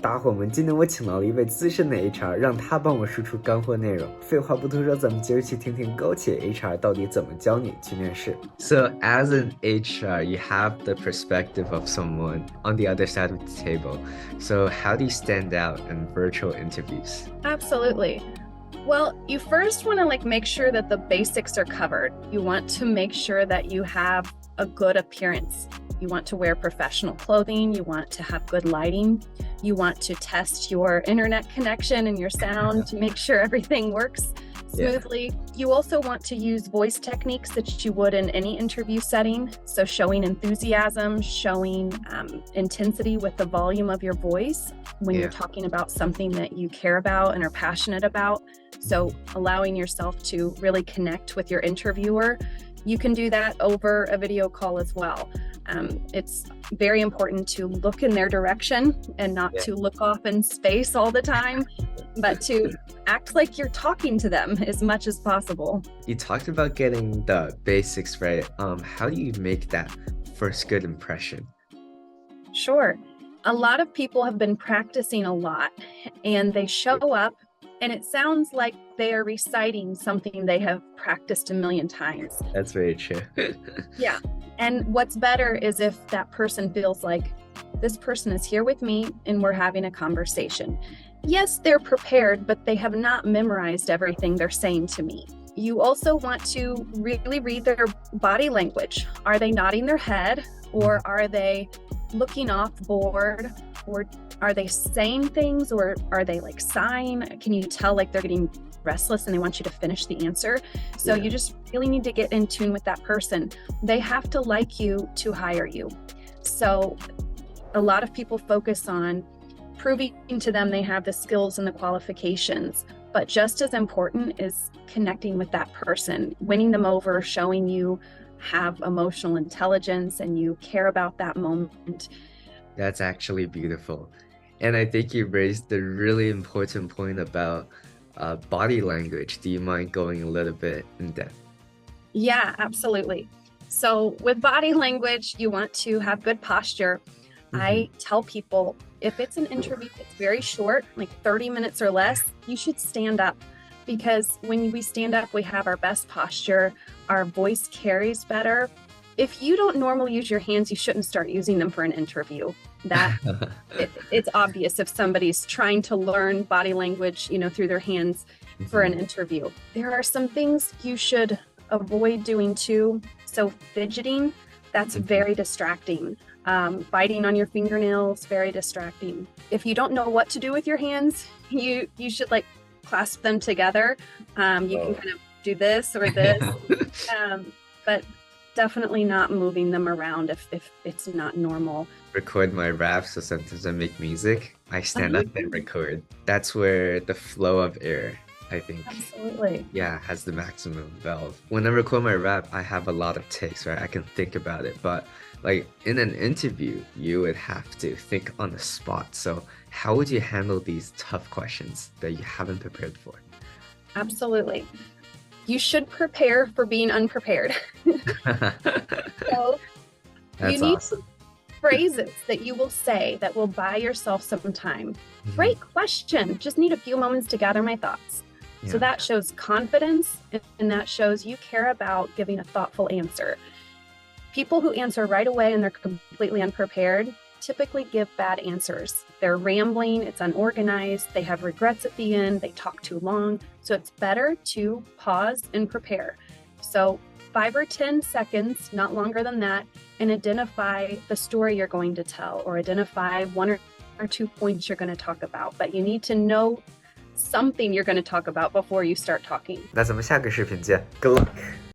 大伙们，今天我请到了一位资深的 HR， 让他帮我输出干货内容。废话不多说，咱们今儿去听听高企 HR 到底怎么教你去面试。So as an HR, you have the perspective of someone on the other side of the table. So how do you stand out in virtual interviews? Absolutely. Well, you first want to make sure that the basics are covered. You want to make sure that you have a good appearance. You want to wear professional clothing. You want to have good lighting. You want to test your internet connection and your sound to make sure everything works smoothly. Yeah. You also want to use voice techniques that you would in any interview setting. So showing enthusiasm, showing intensity with the volume of your voice when you're talking about something that you care about and are passionate about. So allowing yourself to really connect with your interviewer. You can do that over a video call as well. It's very important to look in their direction and not to look off in space all the time, but to act like you're talking to them as much as possible. You talked about getting the basics right. How do you make that first good impression? Sure. A lot of people have been practicing a lot and they show up and it sounds like they are reciting something they have practiced a million times. That's very true. Yeah. And what's better is if that person feels like this person is here with me and we're having a conversation. Yes, they're prepared, but they have not memorized everything they're saying to me. You also want to really read their body language. Are they nodding their head or are they looking off board? Or are they saying things or are they sighing? Can you tell they're getting restless and they want you to finish the answer? So you just really need to get in tune with that person. They have to like you to hire you. So a lot of people focus on proving to them they have the skills and the qualifications, but just as important is connecting with that person, winning them over, showing you have emotional intelligence and you care about that moment. That's actually beautiful. And I think you raised the really important point about body language. Do you mind going a little bit in depth? Yeah, absolutely. So with body language, you want to have good posture. I tell people if it's an interview that's very short, 30 minutes or less, you should stand up because when we stand up, we have our best posture, our voice carries better. If you don't normally use your hands, you shouldn't start using them for an interview. It's obvious if somebody's trying to learn body language, through their hands for an interview. There are some things you should avoid doing too. So fidgeting, that's very distracting. Biting on your fingernails, very distracting. If you don't know what to do with your hands, you should clasp them together. You can kind of do this or this, but definitely not moving them around if it's not normal. Record my raps, so sometimes I make music. I stand up and record. That's where the flow of air, I think. Absolutely. Yeah, has the maximum valve. When I record my rap, I have a lot of takes, right? I can think about it, but in an interview, you would have to think on the spot. So how would you handle these tough questions that you haven't prepared for? Absolutely. You should prepare for being unprepared. So you need phrases that you will say that will buy yourself some time. Great question. Just need a few moments to gather my thoughts. Yeah. So that shows confidence and that shows you care about giving a thoughtful answer. People who answer right away and they're completely unprepared typically give bad answers. They're rambling, it's unorganized, they have regrets at the end, they talk too long. So it's better to pause and prepare. So 5 or 10 seconds, not longer than that, and identify the story you're going to tell or identify 1 or 2 points you're going to talk about. But you need to know something you're going to talk about before you start talking. 那咱们下个视频见。Good luck.